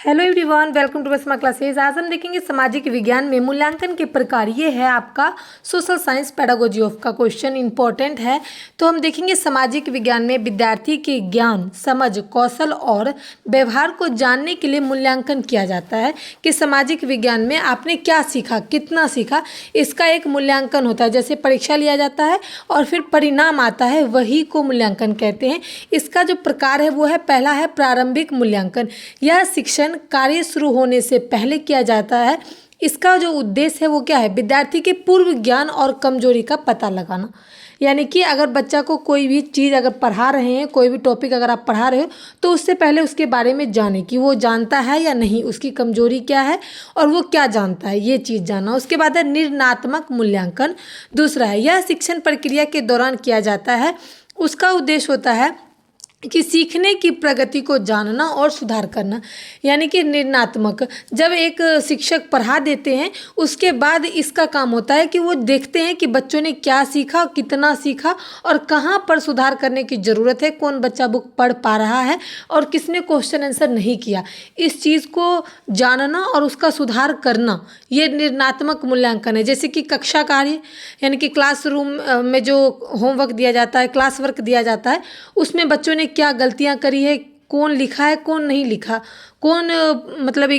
Hello everyone, welcome to बसमा classes. आज हम देखेंगे सामाजिक विज्ञान में मूल्यांकन के प्रकार। ये है आपका सोशल साइंस पेडागोजी ऑफ का क्वेश्चन, इंपॉर्टेंट है। तो हम देखेंगे सामाजिक विज्ञान में विद्यार्थी के ज्ञान, समझ, कौशल और व्यवहार को जानने के लिए मूल्यांकन किया जाता है कि सामाजिक विज्ञान में आपने क्या सीखा, कितना सीखा। इसका एक मूल्यांकन होता है, जैसे परीक्षा लिया जाता है और फिर परिणाम आता है, वही को मूल्यांकन कहते हैं। इसका जो प्रकार है वो है, पहला है प्रारंभिक मूल्यांकन। यह शिक्षण कार्य शुरू होने से पहले किया जाता है। इसका जो उद्देश्य है वो क्या है, विद्यार्थी के पूर्व ज्ञान और कमजोरी का पता लगाना। यानी कि अगर बच्चा को कोई भी चीज़ अगर पढ़ा रहे हैं, कोई भी टॉपिक अगर आप पढ़ा रहे हो, तो उससे पहले उसके बारे में जाने कि वो जानता है या नहीं, उसकी कमजोरी क्या है और वो क्या जानता है, ये चीज़ जानना। उसके बाद है निर्णयात्मक मूल्यांकन। दूसरा है, यह शिक्षण प्रक्रिया के दौरान किया जाता है। उसका उद्देश्य होता है कि सीखने की प्रगति को जानना और सुधार करना। यानी कि निर्णयात्मक, जब एक शिक्षक पढ़ा देते हैं उसके बाद इसका काम होता है कि वो देखते हैं कि बच्चों ने क्या सीखा, कितना सीखा और कहाँ पर सुधार करने की ज़रूरत है, कौन बच्चा बुक पढ़ पा रहा है और किसने क्वेश्चन आंसर नहीं किया। इस चीज़ को जानना और उसका सुधार करना, ये निर्णयात्मक मूल्यांकन है। जैसे कि कक्षा कार्य, यानी कि क्लासरूम में जो होमवर्क दिया जाता है, क्लास वर्क दिया जाता है, उसमें बच्चों ने क्या गलतियां करी है, कौन लिखा है, कौन नहीं लिखा, कौन मतलब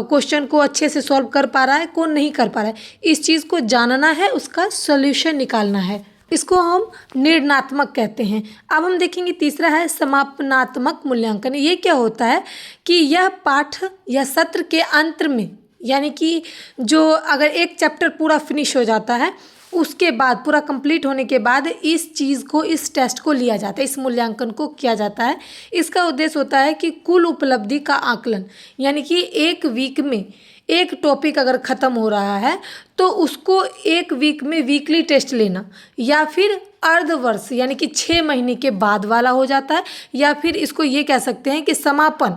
क्वेश्चन को अच्छे से सॉल्व कर पा रहा है, कौन नहीं कर पा रहा है। इस चीज़ को जानना है, उसका सॉल्यूशन निकालना है। इसको हम निर्णयात्मक कहते हैं। अब हम देखेंगे तीसरा है समापनात्मक मूल्यांकन। ये क्या होता है कि यह पाठ या सत्र के अंत में, यानी कि जो अगर एक चैप्टर पूरा फिनिश हो जाता है, उसके बाद पूरा कंप्लीट होने के बाद इस चीज़ को, इस टेस्ट को लिया जाता है, इस मूल्यांकन को किया जाता है। इसका उद्देश्य होता है कि कुल उपलब्धि का आकलन। यानी कि एक वीक में एक टॉपिक अगर ख़त्म हो रहा है तो उसको एक वीक में वीकली टेस्ट लेना, या फिर अर्धवर्ष यानी कि 6 महीने के बाद वाला हो जाता है, या फिर इसको ये कह सकते हैं कि समापन,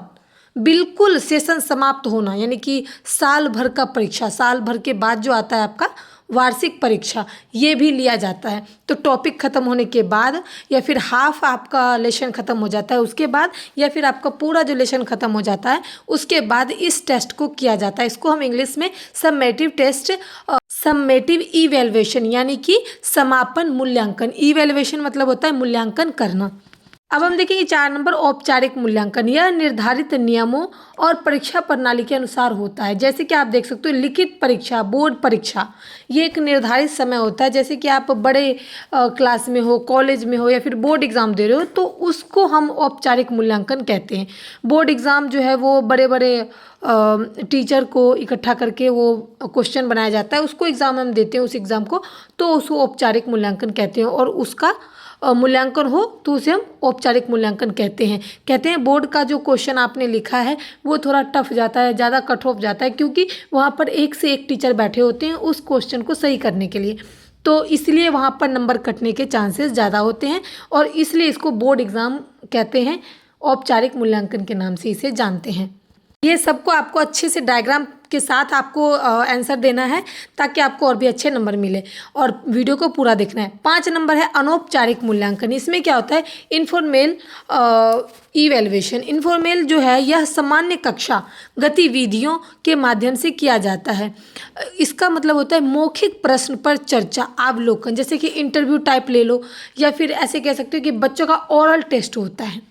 बिल्कुल सेशन समाप्त होना, यानी कि साल भर का परीक्षा, साल भर के बाद जो आता है आपका वार्षिक परीक्षा, ये भी लिया जाता है। तो टॉपिक ख़त्म होने के बाद, या फिर हाफ आपका लेसन ख़त्म हो जाता है उसके बाद, या फिर आपका पूरा जो लेसन ख़त्म हो जाता है उसके बाद इस टेस्ट को किया जाता है। इसको हम इंग्लिश में सम्मेटिव टेस्ट, सम्मेटिव इवैल्यूएशन, यानी कि समापन मूल्यांकन। इवैल्यूएशन मतलब होता है मूल्यांकन करना। अब हम देखेंगे 4 नंबर औपचारिक मूल्यांकन। यह निर्धारित नियमों और परीक्षा प्रणाली के अनुसार होता है। जैसे कि आप देख सकते हो, लिखित परीक्षा, बोर्ड परीक्षा, ये एक निर्धारित समय होता है। जैसे कि आप बड़े क्लास में हो, कॉलेज में हो, या फिर बोर्ड एग्ज़ाम दे रहे हो, तो उसको हम औपचारिक मूल्यांकन कहते हैं। बोर्ड एग्ज़ाम जो है वो बड़े बड़े टीचर को इकट्ठा करके वो क्वेश्चन बनाया जाता है, उसको एग्ज़ाम हम देते हैं, उस एग्ज़ाम को, तो उसको औपचारिक मूल्यांकन कहते हैं। और उसका मूल्यांकन हो तो उसे हम औपचारिक मूल्यांकन कहते हैं। बोर्ड का जो क्वेश्चन आपने लिखा है वो थोड़ा टफ जाता है, ज़्यादा कट ऑफ जाता है, क्योंकि वहाँ पर एक से एक टीचर बैठे होते हैं उस क्वेश्चन को सही करने के लिए, तो इसलिए वहाँ पर नंबर कटने के चांसेस ज़्यादा होते हैं, और इसलिए इसको बोर्ड एग्ज़ाम कहते हैं। औपचारिक मूल्यांकन के नाम से इसे जानते हैं। ये सबको आपको अच्छे से डायग्राम के साथ आपको आंसर देना है, ताकि आपको और भी अच्छे नंबर मिले, और वीडियो को पूरा देखना है। 5 नंबर है अनौपचारिक मूल्यांकन। इसमें क्या होता है, इनफॉर्मेल इवैल्यूएशन। इनफॉर्मेल जो है यह सामान्य कक्षा गतिविधियों के माध्यम से किया जाता है। इसका मतलब होता है मौखिक प्रश्न पर चर्चा, अवलोकन। जैसे कि इंटरव्यू टाइप ले लो, या फिर ऐसे कह सकते हो कि बच्चों का ओरल टेस्ट होता है।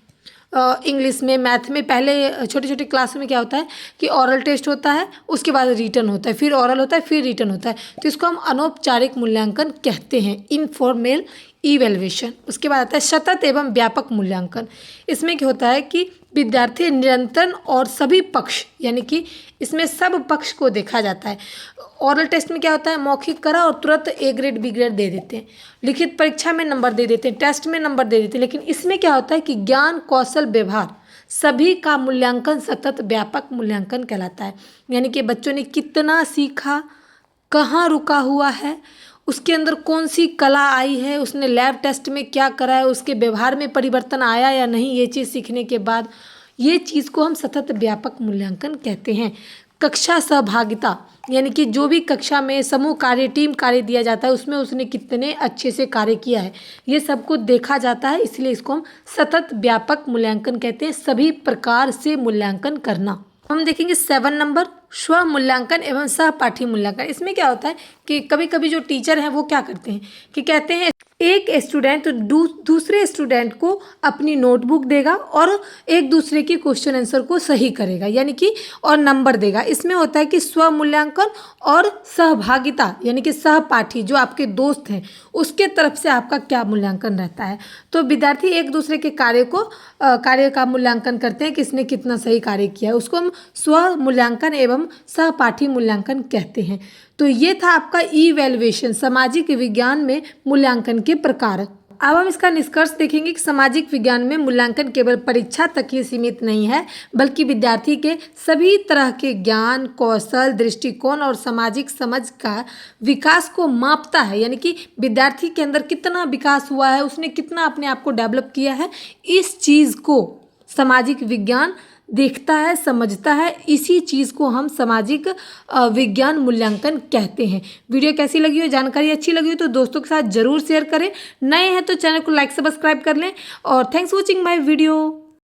इंग्लिश में, मैथ में, पहले छोटे छोटे क्लास में क्या होता है कि ओरल टेस्ट होता है, उसके बाद रिटन होता है, फिर ओरल होता है, फिर रिटन होता है। तो इसको हम अनौपचारिक मूल्यांकन कहते हैं, इनफॉर्मेल इवैल्यूएशन। उसके बाद आता है सतत एवं व्यापक मूल्यांकन। इसमें क्या होता है कि विद्यार्थी निरंतर और सभी पक्ष, यानी कि इसमें सब पक्ष को देखा जाता है। ओरल टेस्ट में क्या होता है, मौखिक करा और तुरंत ए ग्रेड बी ग्रेड दे देते हैं, लिखित परीक्षा में नंबर दे देते हैं, टेस्ट में नंबर दे देते हैं। लेकिन इसमें क्या होता है कि ज्ञान, कौशल, व्यवहार सभी का मूल्यांकन सतत व्यापक मूल्यांकन कहलाता है। यानी कि बच्चों ने कितना सीखा, कहाँ रुका हुआ है, उसके अंदर कौन सी कला आई है, उसने लैब टेस्ट में क्या करा है, उसके व्यवहार में परिवर्तन आया या नहीं, ये चीज़ सीखने के बाद, ये चीज़ को हम सतत व्यापक मूल्यांकन कहते हैं। कक्षा सहभागिता, यानी कि जो भी कक्षा में समूह कार्य, टीम कार्य दिया जाता है, उसमें उसने कितने अच्छे से कार्य किया है, ये सब कुछ देखा जाता है। इसलिए इसको हम सतत व्यापक मूल्यांकन कहते हैं, सभी प्रकार से मूल्यांकन करना। हम देखेंगे 7 नंबर स्व मूल्यांकन एवं सहपाठी मूल्यांकन। इसमें क्या होता है कि कभी कभी जो टीचर हैं वो क्या करते हैं कि कहते हैं एक स्टूडेंट दूसरे स्टूडेंट को अपनी नोटबुक देगा और एक दूसरे की क्वेश्चन आंसर को सही करेगा, यानी कि और नंबर देगा। इसमें होता है कि स्व मूल्यांकन और सहभागिता यानी कि सहपाठी जो आपके दोस्त हैं उसके तरफ से आपका क्या मूल्यांकन रहता है। तो विद्यार्थी एक दूसरे के कार्य का मूल्यांकन करते हैं, किसने कितना सही कार्य किया है, उसको हम स्व मूल्यांकन एवं सहपाठी मूल्यांकन कहते हैं। तो ये था आपका इवैल्यूएशन, सामाजिक विज्ञान में मूल्यांकन के प्रकार। अब हम इसका निष्कर्ष देखेंगे कि सामाजिक विज्ञान में मूल्यांकन केवल परीक्षा तक ही सीमित नहीं है, बल्कि विद्यार्थी के सभी तरह के ज्ञान, कौशल, दृष्टिकोण और सामाजिक समझ का विकास को मापता है। यानी कि विद्यार्थी के अंदर कितना विकास हुआ है, उसने कितना अपने आप को डेवलप किया है, इस चीज़ को सामाजिक विज्ञान देखता है, समझता है। इसी चीज़ को हम सामाजिक विज्ञान मूल्यांकन कहते हैं। वीडियो कैसी लगी हो, जानकारी अच्छी लगी हो तो दोस्तों के साथ ज़रूर शेयर करें। नए हैं तो चैनल को लाइक सब्सक्राइब कर लें और thanks for watching my video.